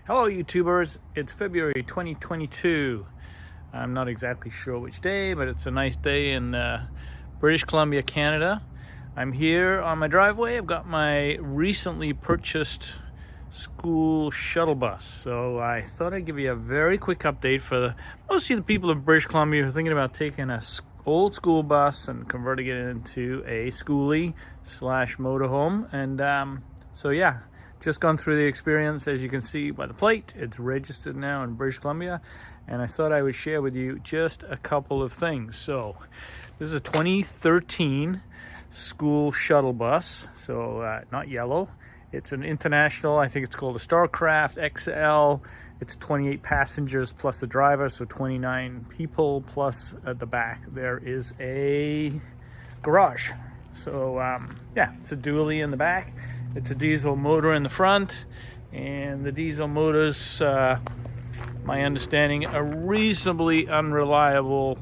Hello YouTubers, it's February 2022. I'm not exactly sure which day, but it's a nice day in British Columbia, Canada. I'm here on my driveway. I've got my recently purchased school shuttle bus. So I thought I'd give you a very quick update for mostly the people of British Columbia who are thinking about taking a old school bus and converting it into a schoolie / motorhome. And so yeah, just gone through the experience. As you can see by the plate, it's registered now in British Columbia, and I thought I would share with you just a couple of things. So this is a 2013 school shuttle bus, so not yellow. It's an international, I think it's called a Starcraft XL. It's 28 passengers plus a driver, so 29 people, plus at the back there is a garage. So yeah, it's a dually in the back. It's a diesel motor in the front, and the diesel motors, my understanding, a reasonably unreliable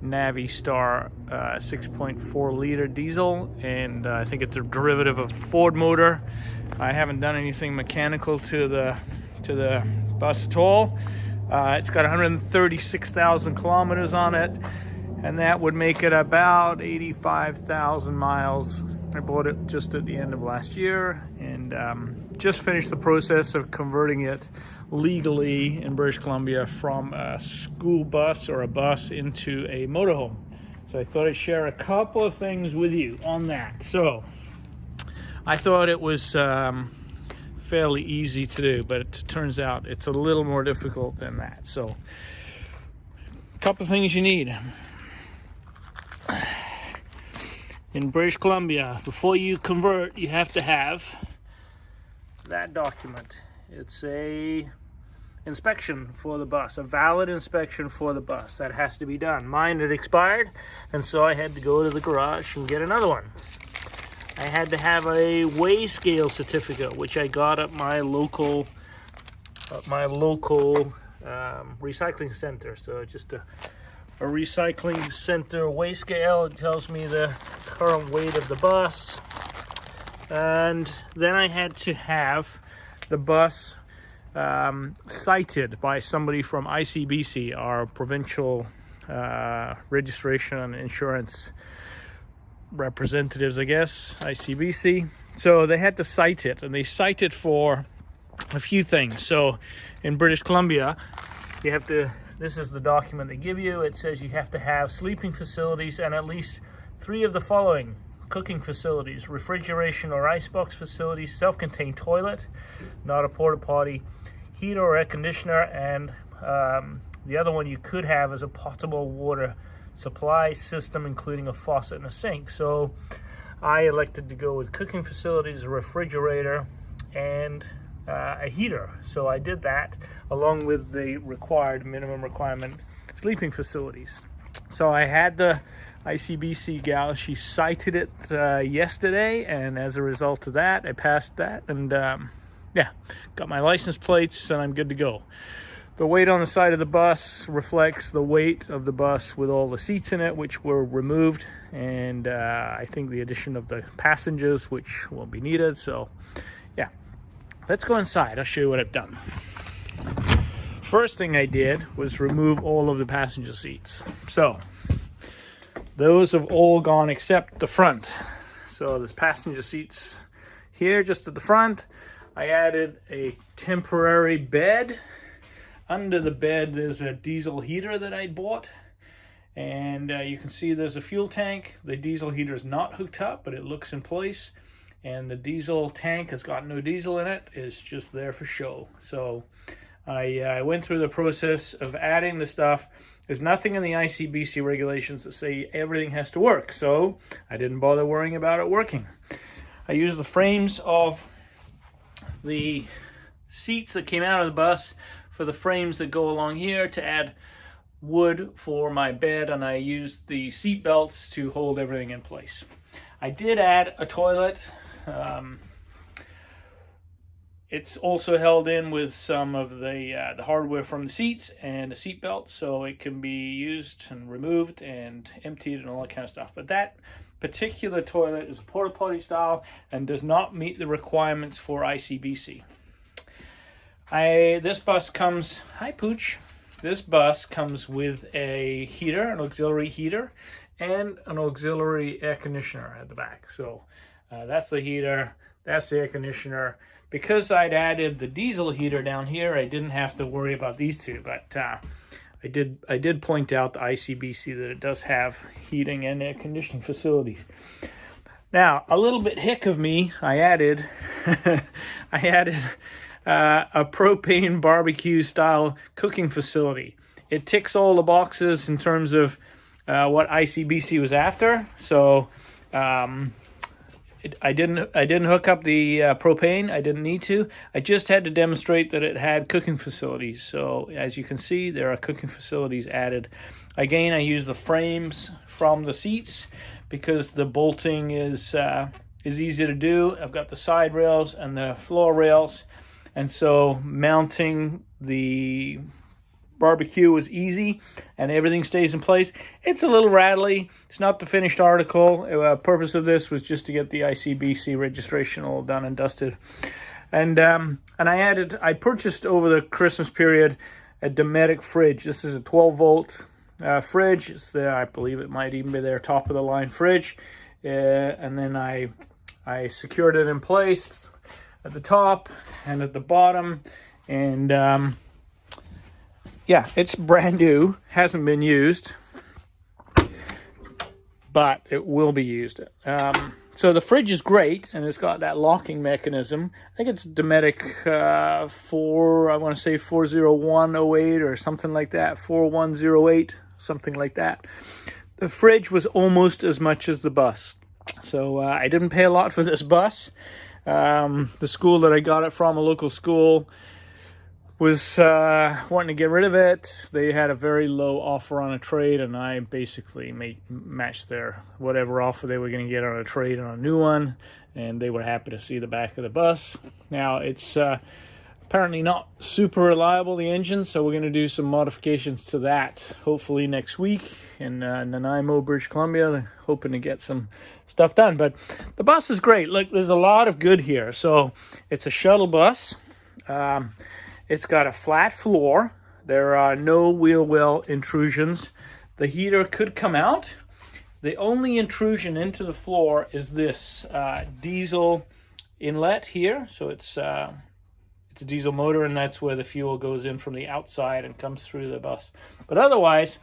Navistar 6.4 liter diesel, and I think it's a derivative of Ford motor. I haven't done anything mechanical to the bus at all. It's got 136,000 kilometers on it, and that would make it about 85,000 miles. I bought it just at the end of last year, and just finished the process of converting it legally in British Columbia from a school bus or a bus into a motorhome. So I thought I'd share a couple of things with you on that. So I thought it was fairly easy to do, but it turns out it's a little more difficult than that. So a couple of things you need. In British Columbia, before you convert, you have to have that document. It's a inspection for the bus, a valid inspection for the bus. That has to be done. Mine had expired, and so I had to go to the garage and get another one. I had to have a weigh scale certificate, which I got at my local recycling center. So just a recycling center weigh scale. It tells me the current weight of the bus. And then I had to have the bus cited by somebody from ICBC, our provincial registration and insurance representatives, I guess, ICBC. So they had to cite it, and they cite it for a few things. So in British Columbia, you have to, this is the document they give you. It says you have to have sleeping facilities and at least 3 of the following: cooking facilities, refrigeration or icebox facilities, self-contained toilet, not a porta potty, heater or air conditioner, and the other one you could have is a potable water supply system, including a faucet and a sink. So I elected to go with cooking facilities, a refrigerator, and a heater. So I did that along with the required minimum requirement sleeping facilities. So I had the ICBC gal, she cited it yesterday, and as a result of that, I passed that, and yeah, got my license plates, and I'm good to go. The weight on the side of the bus reflects the weight of the bus with all the seats in it, which were removed, and I think the addition of the passengers, which won't be needed. So yeah, let's go inside. I'll show you what I've done. First thing I did was remove all of the passenger seats. So those have all gone except the front. So there's passenger seats here just at the front. I added a temporary bed. Under the bed there's a diesel heater that I bought, and you can see there's a fuel tank. The diesel heater is not hooked up, but it looks in place, and the diesel tank has got no diesel in it. It's just there for show. So I went through the process of adding the stuff. There's nothing in the ICBC regulations that say everything has to work, so I didn't bother worrying about it working. I used the frames of the seats that came out of the bus for the frames that go along here to add wood for my bed, and I used the seat belts to hold everything in place. I did add a toilet. It's also held in with some of the hardware from the seats and the seat belts, so it can be used and removed and emptied and all that kind of stuff. But that particular toilet is a porta potty style and does not meet the requirements for ICBC. This bus comes, hi Pooch. This bus comes with a heater, an auxiliary heater, and an auxiliary air conditioner at the back. So that's the heater, that's the air conditioner. Because I'd added the diesel heater down here, I didn't have to worry about these two, but I did point out the ICBC that it does have heating and air conditioning facilities. Now, a little bit hick of me, I added a propane barbecue style cooking facility. It ticks all the boxes in terms of what ICBC was after. So I didn't hook up the propane. I didn't need to. I just had to demonstrate that it had cooking facilities. So as you can see, there are cooking facilities added. Again, I use the frames from the seats because the bolting is easy to do. I've got the side rails and the floor rails, and so mounting the barbecue was easy and everything stays in place. It's a little rattly. It's not the finished article. Purpose of this was just to get the ICBC registration all done and dusted. And I purchased over the Christmas period a Dometic fridge. This is a 12 volt fridge. It's there, I believe it might even be their top of the line fridge. And then I secured it in place at the top and at the bottom, and yeah, it's brand new, hasn't been used, but it will be used. So the fridge is great, and it's got that locking mechanism. I think it's Dometic 40108 or something like that, 4108, something like that. The fridge was almost as much as the bus. So I didn't pay a lot for this bus. The school that I got it from, a local school, was wanting to get rid of it. They had a very low offer on a trade, and I basically matched their whatever offer they were going to get on a trade on a new one, and they were happy to see the back of the bus. Now, it's apparently not super reliable, the engine, so we're going to do some modifications to that, hopefully next week in Nanaimo, British Columbia, hoping to get some stuff done. But the bus is great. Look, there's a lot of good here. So it's a shuttle bus. It's got a flat floor. There are no wheel well intrusions. The heater could come out. The only intrusion into the floor is this diesel inlet here. So it's a diesel motor, and that's where the fuel goes in from the outside and comes through the bus. But otherwise,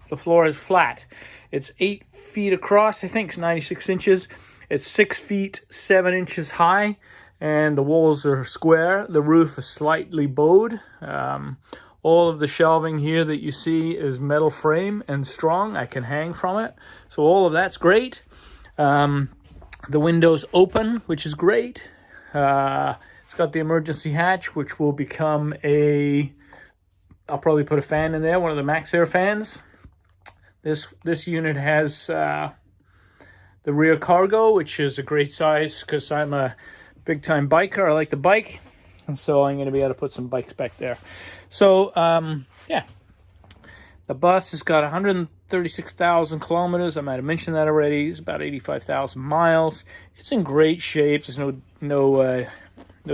the floor is flat. It's 8 feet across, I think it's 96 inches. It's 6 feet 7 inches high, and the walls are square. The roof is slightly bowed. All of the shelving here that you see is metal frame and strong. I can hang from it. So all of that's great. The windows open, which is great. It's got the emergency hatch, which will become I'll probably put a fan in there, one of the Max Air fans. This unit has the rear cargo, which is a great size because I'm a big-time biker. I like to bike, and so I'm going to be able to put some bikes back there. So, yeah. The bus has got 136,000 kilometers. I might have mentioned that already. It's about 85,000 miles. It's in great shape. There's no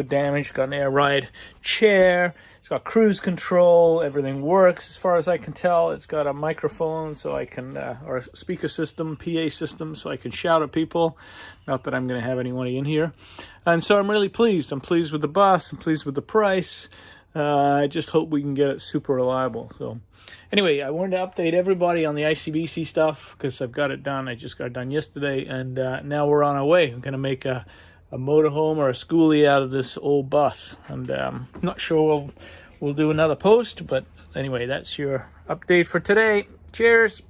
damage. Got an air ride chair. It's got cruise control. Everything works as far as I can tell. It's got a microphone so I can, or a speaker system, PA system, so I can shout at people. Not that I'm going to have anybody in here. And so I'm really pleased. I'm pleased with the bus. I'm pleased with the price. I just hope we can get it super reliable. So anyway, I wanted to update everybody on the ICBC stuff because I've got it done. I just got it done yesterday, and now we're on our way. I'm going to make a motorhome or a schoolie out of this old bus, and I'm not sure we'll do another post, but anyway, that's your update for today. Cheers.